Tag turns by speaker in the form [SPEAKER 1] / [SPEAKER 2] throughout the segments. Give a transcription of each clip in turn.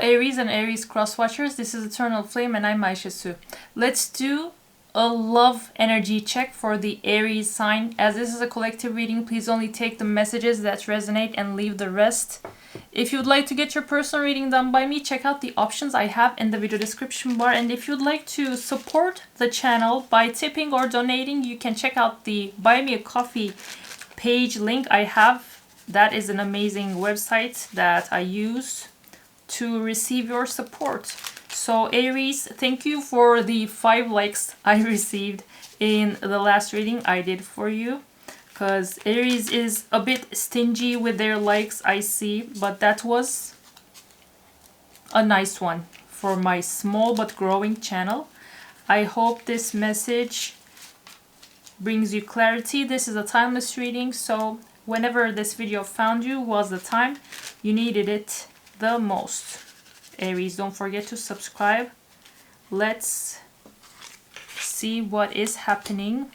[SPEAKER 1] Aries and Aries cross-watchers, this is Eternal Flame and I'm Aisha. Let's do a love energy check for the Aries sign. As this is a collective reading, please only take the messages that resonate and leave the rest. If you'd like to get your personal reading done by me, check out the options I have in the video description bar. And if you'd like to support the channel by tipping or donating, you can check out the Buy Me a Coffee page link I have. That is an amazing website that I use to receive your support. So Aries, thank you for the 5 likes I received in the last reading I did for you. Because Aries is a bit stingy with their likes, I see. But that was a nice one for my small but growing channel. I hope this message brings you clarity. This is a timeless reading, so whenever this video found you was the time you needed it the most. Aries, don't forget to subscribe. Let's see what is happening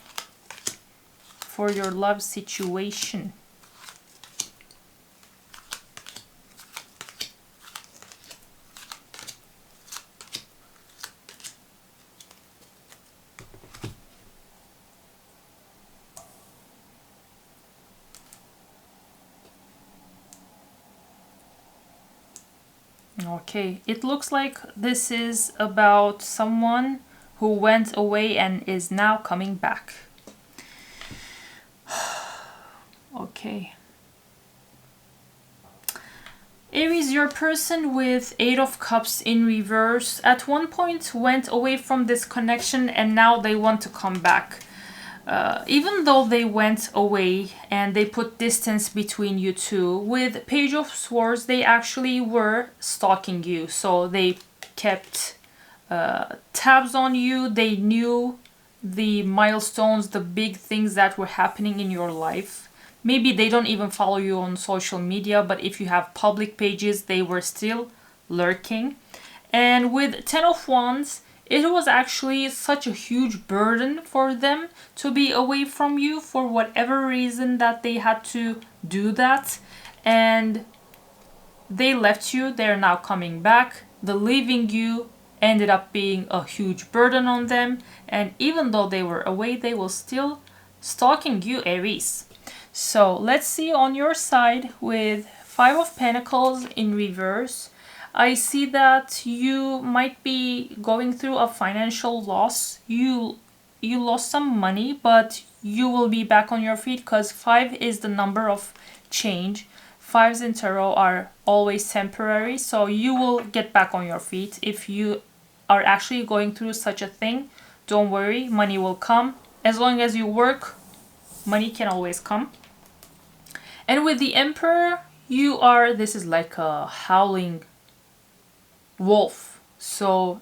[SPEAKER 1] for your love situation. Okay, it looks like this is about someone who went away and is now coming back. Okay. Aries, your person with 8 of Cups in reverse at one point went away from this connection and now they want to come back. Even though they went away and they put distance between you two, with Page of Swords, they actually were stalking you. So they kept tabs on you. They knew the milestones, the big things that were happening in your life. Maybe they don't even follow you on social media, but if you have public pages, they were still lurking. And with 10 of Wands, it was actually such a huge burden for them to be away from you for whatever reason that they had to do that. And they left you. They're now coming back. The leaving you ended up being a huge burden on them. And even though they were away, they were still stalking you, Aries. So let's see on your side with 5 of Pentacles in reverse. I see that you might be going through a financial loss. You lost some money, but you will be back on your feet because 5 is the number of change. 5s in tarot are always temporary, so you will get back on your feet. If you are actually going through such a thing, don't worry, money will come. As long as you work, money can always come. And with the Emperor, you are, this is like a howling wolf. So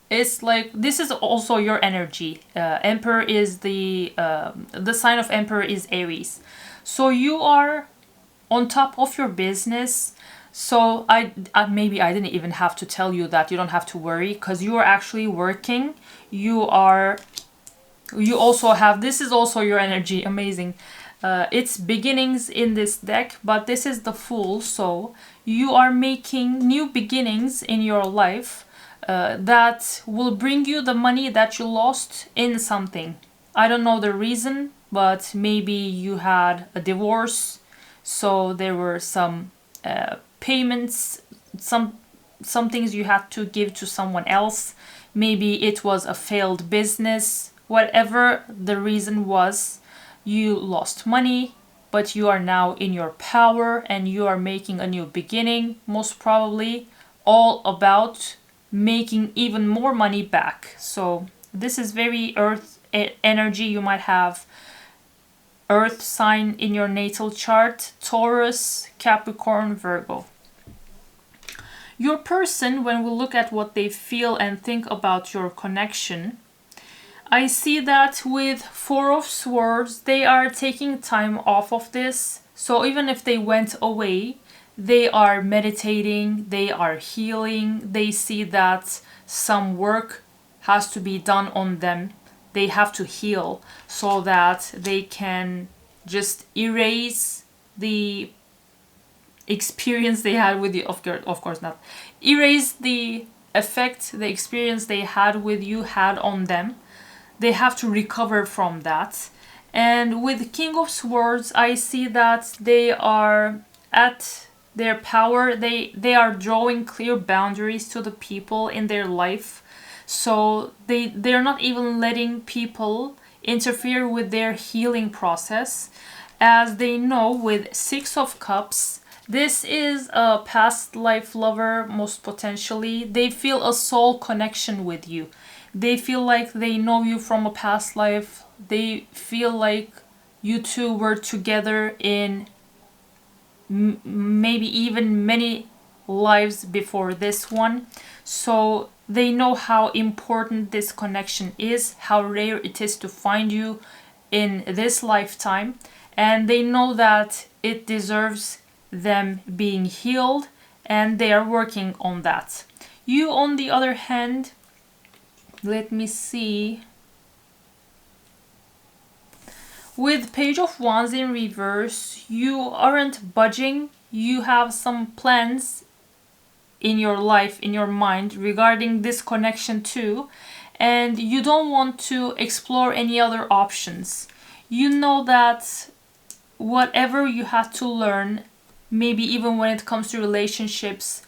[SPEAKER 1] it's like, this is also your energy. Emperor is the sign of Emperor is Aries. So you are on top of your business. So maybe I didn't even have to tell you that you don't have to worry, because you are actually working. You also have, this is also your energy. Amazing. It's beginnings in this deck, but this is the Fool. So you are making new beginnings in your life that will bring you the money that you lost in something. I don't know the reason, but maybe you had a divorce, so there were some payments, some things you had to give to someone else. Maybe it was a failed business. Whatever the reason was, you lost money, but you are now in your power and you are making a new beginning, most probably all about making even more money back. So this is very earth energy. You might have earth sign in your natal chart: Taurus, Capricorn, Virgo. Your person, when we look at what they feel and think about your connection, I see that with 4 of Swords, they are taking time off of this. So even if they went away, they are meditating, they are healing. They see that some work has to be done on them. They have to heal so that they can just erase experience they had with you. Of course not. Erase the effect, the experience they had with you had on them. They have to recover from that. And with King of Swords, I see that they are at their power. They are drawing clear boundaries to the people in their life. So they're not even letting people interfere with their healing process, as they know with Six of Cups, this is a past life lover, most potentially. They feel a soul connection with you. They feel like they know you from a past life. They feel like you two were together in maybe even many lives before this one. So they know how important this connection is, how rare it is to find you in this lifetime, and they know that it deserves them being healed, and they are working on that. You, on the other hand, let me see. With Page of Wands in reverse, you aren't budging. You have some plans in your life, in your mind, regarding this connection too, and you don't want to explore any other options. You know that whatever you had to learn, maybe even when it comes to relationships,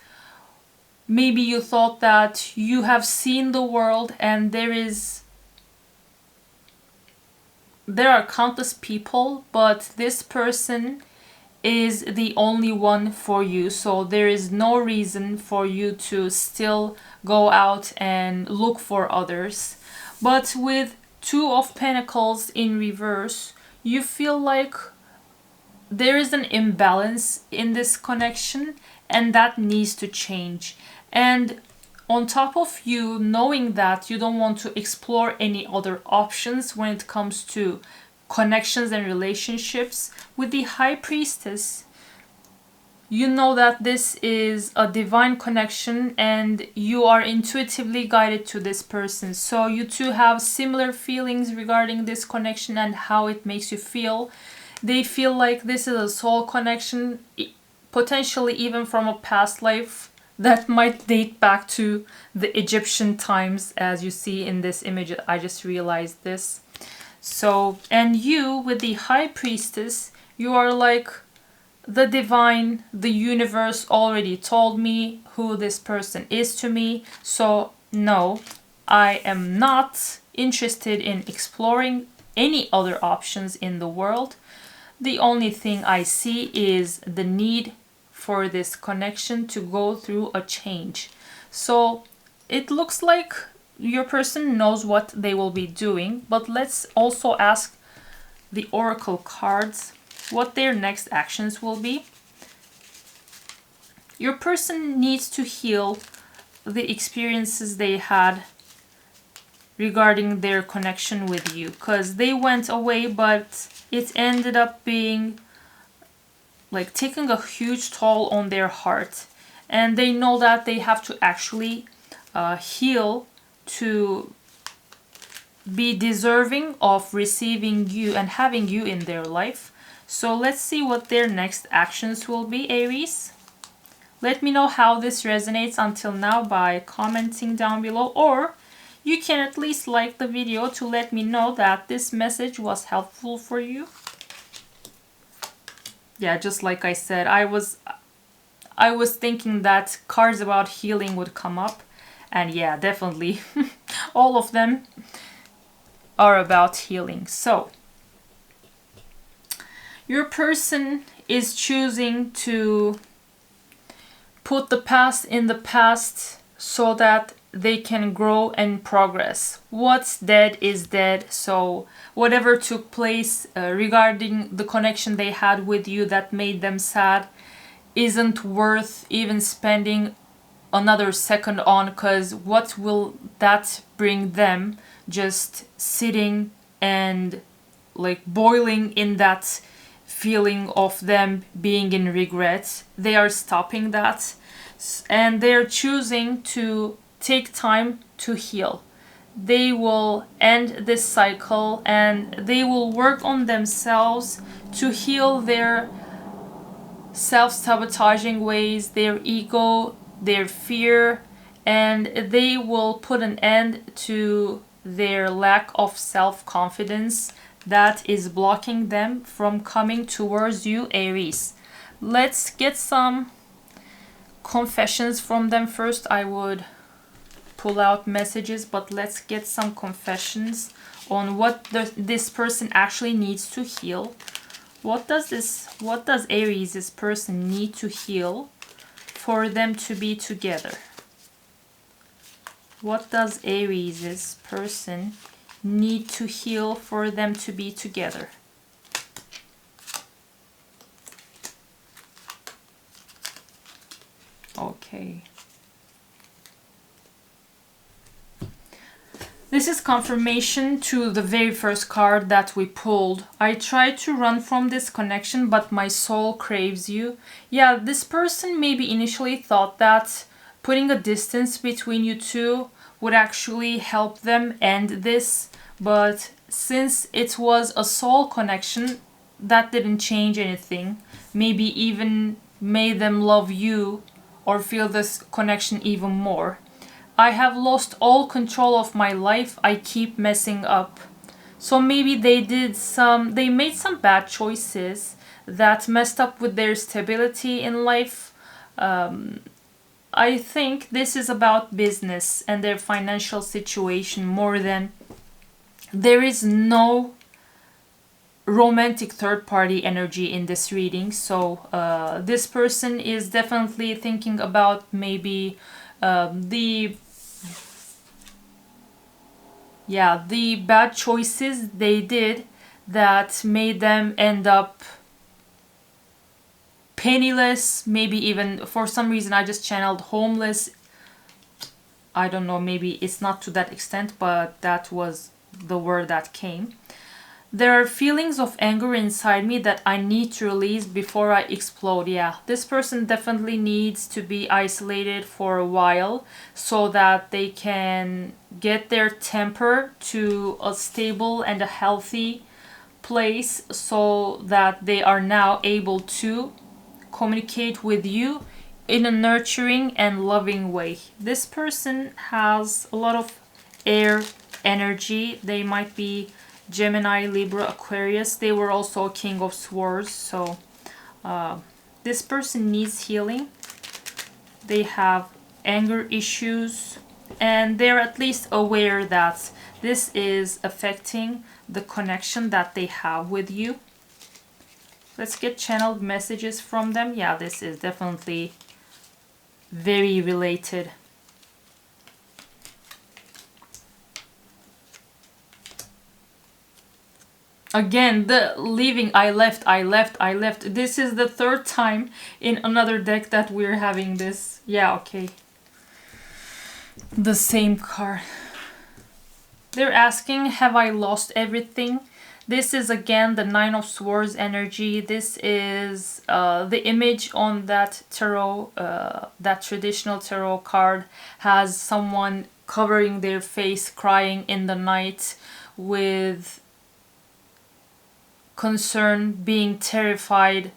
[SPEAKER 1] maybe you thought that you have seen the world and there are countless people, but this person is the only one for you. So there is no reason for you to still go out and look for others. But with Two of Pentacles in reverse, you feel like there is an imbalance in this connection, and that needs to change. And on top of you knowing that you don't want to explore any other options when it comes to connections and relationships, with the High Priestess, you know that this is a divine connection and you are intuitively guided to this person. So you two have similar feelings regarding this connection and how it makes you feel. They feel like this is a soul connection, potentially even from a past life that might date back to the Egyptian times, as you see in this image. I just realized this. So, and you with the High Priestess, you are like, the divine, the universe already told me who this person is to me. So no, I am not interested in exploring any other options in the world. The only thing I see is the need for this connection to go through a change. So it looks like your person knows what they will be doing, but let's also ask the oracle cards what their next actions will be. Your person needs to heal the experiences they had regarding their connection with you, because they went away, but it ended up being like taking a huge toll on their heart, and they know that they have to actually heal to be deserving of receiving you and having you in their life. So let's see what their next actions will be, Aries. Let me know how this resonates until now by commenting down below, or you can at least like the video to let me know that this message was helpful for you. Yeah, just like I said, I was thinking that cards about healing would come up, and yeah, definitely all of them are about healing. So your person is choosing to put the past in the past so that they can grow and progress. What's dead is dead. So whatever took place regarding the connection they had with you that made them sad isn't worth even spending another second on, because what will that bring them? Just sitting and like boiling in that feeling of them being in regret. They are stopping that, and they're choosing to take time to heal. They will end this cycle and they will work on themselves to heal their self-sabotaging ways, their ego, their fear, and they will put an end to their lack of self-confidence that is blocking them from coming towards you, Aries. Let's get some confessions from them first. I would pull out messages, but let's get some confessions on what this person actually needs to heal. What does Aries, this person, need to heal for them to be together? What does Aries, this person, need to heal for them to be together? Okay. This is confirmation to the very first card that we pulled. I tried to run from this connection, but my soul craves you. Yeah, this person maybe initially thought that putting a distance between you two would actually help them end this, but since it was a soul connection, that didn't change anything. Maybe even made them love you or feel this connection even more. I have lost all control of my life. I keep messing up. So maybe they made some bad choices that messed up with their stability in life. I think this is about business and their financial situation more than... There is no romantic third party energy in this reading. So this person is definitely thinking about maybe the bad choices they did that made them end up penniless, maybe even for some reason I just channeled homeless. I don't know, maybe it's not to that extent, but that was the word that came. There are feelings of anger inside me that I need to release before I explode. Yeah, this person definitely needs to be isolated for a while so that they can get their temper to a stable and a healthy place so that they are now able to communicate with you in a nurturing and loving way. This person has a lot of air energy. They might be Gemini, Libra, Aquarius. They were also a King of Swords, so this person needs healing. They have anger issues, and they're at least aware that this is affecting the connection that they have with you. Let's get channeled messages from them. Yeah, this is definitely very related. Again, the leaving, I left. This is the third time in another deck that we're having this. Yeah, okay. The same card. They're asking, have I lost everything? This is again the Nine of Swords energy. This is the image on that tarot, that traditional tarot card has someone covering their face, crying in the night with concern, being terrified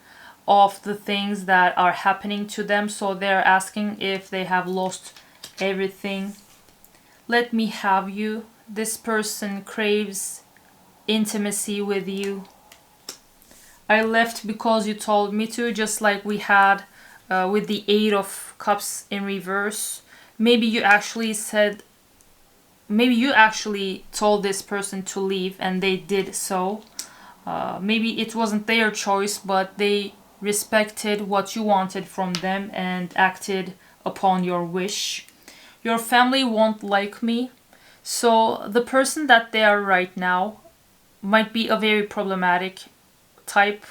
[SPEAKER 1] of the things that are happening to them. So they're asking if they have lost everything. Let me have you. This person craves intimacy with you. I left because you told me to, just like we had with the Eight of Cups in reverse. Maybe you actually told this person to leave and they did so. Maybe it wasn't their choice, but they respected what you wanted from them and acted upon your wish. Your family won't like me. So the person that they are right now might be a very problematic type.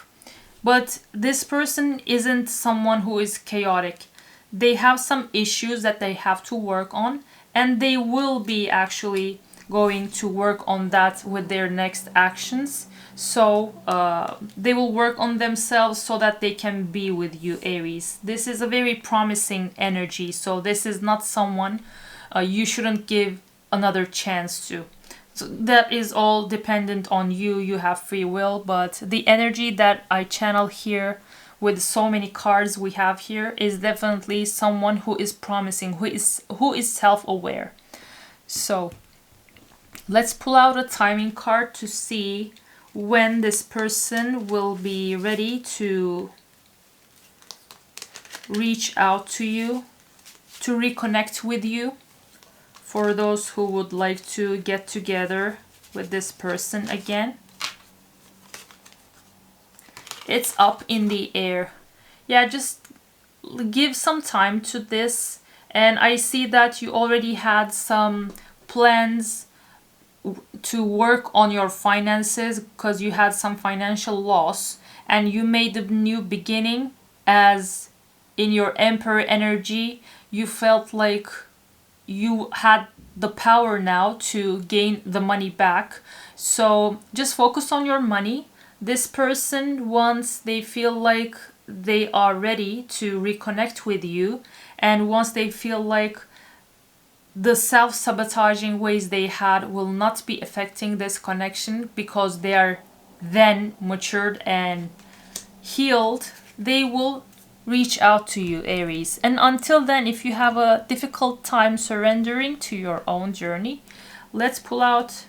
[SPEAKER 1] But this person isn't someone who is chaotic. They have some issues that they have to work on, and they will be actually going to work on that with their next actions. So they will work on themselves so that they can be with you, Aries. This is a very promising energy, so this is not someone you shouldn't give another chance to. So that is all dependent on you. You have free will, but the energy that I channel here with so many cards we have here, is definitely someone who is promising, who is self-aware. So let's pull out a timing card to see when this person will be ready to reach out to you, to reconnect with you, for those who would like to get together with this person again. It's up in the air. Yeah, just give some time to this. And I see that you already had some plans to work on your finances because you had some financial loss, and you made a new beginning. As in your Emperor energy, you felt like you had the power now to gain the money back. So just focus on your money. This person, once they feel like they are ready to reconnect with you, and once they feel like the self-sabotaging ways they had will not be affecting this connection because they are then matured and healed, they will reach out to you, Aries. And until then, if you have a difficult time surrendering to your own journey, let's pull out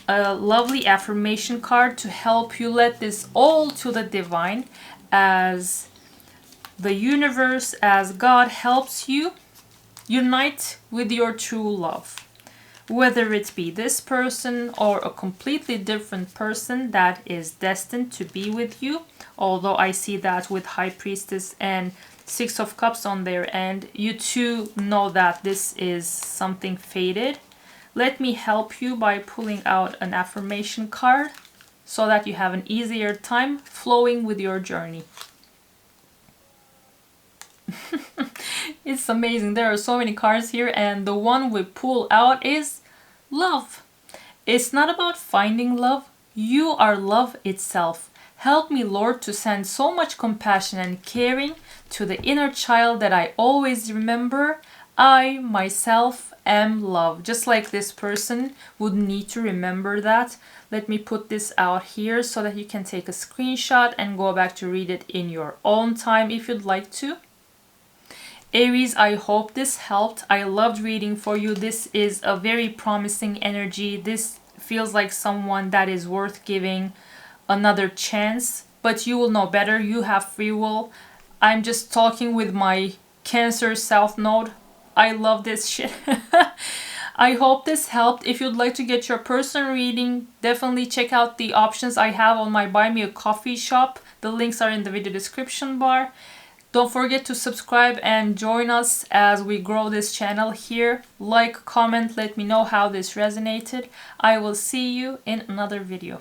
[SPEAKER 1] a lovely affirmation card to help you let this all to the divine, as the universe, as God helps you unite with your true love. Whether it be this person or a completely different person that is destined to be with you. Although I see that with High Priestess and Six of Cups on their end, you too know that this is something fated. Let me help you by pulling out an affirmation card so that you have an easier time flowing with your journey. It's amazing. There are so many cards here, and the one we pull out is love. It's not about finding love. You are love itself. Help me, Lord, to send so much compassion and caring to the inner child that I always remember. I, myself, am love. Just like this person would need to remember that. Let me put this out here so that you can take a screenshot and go back to read it in your own time if you'd like to. Aries, I hope this helped. I loved reading for you. This is a very promising energy. This feels like someone that is worth giving another chance, but you will know better. You have free will. I'm just talking with my Cancer South Node. I love this shit. I hope this helped. If you'd like to get your personal reading, definitely check out the options I have on my Buy Me a Coffee shop. The links are in the video description bar. Don't forget to subscribe and join us as we grow this channel here. Like, comment, let me know how this resonated. I will see you in another video.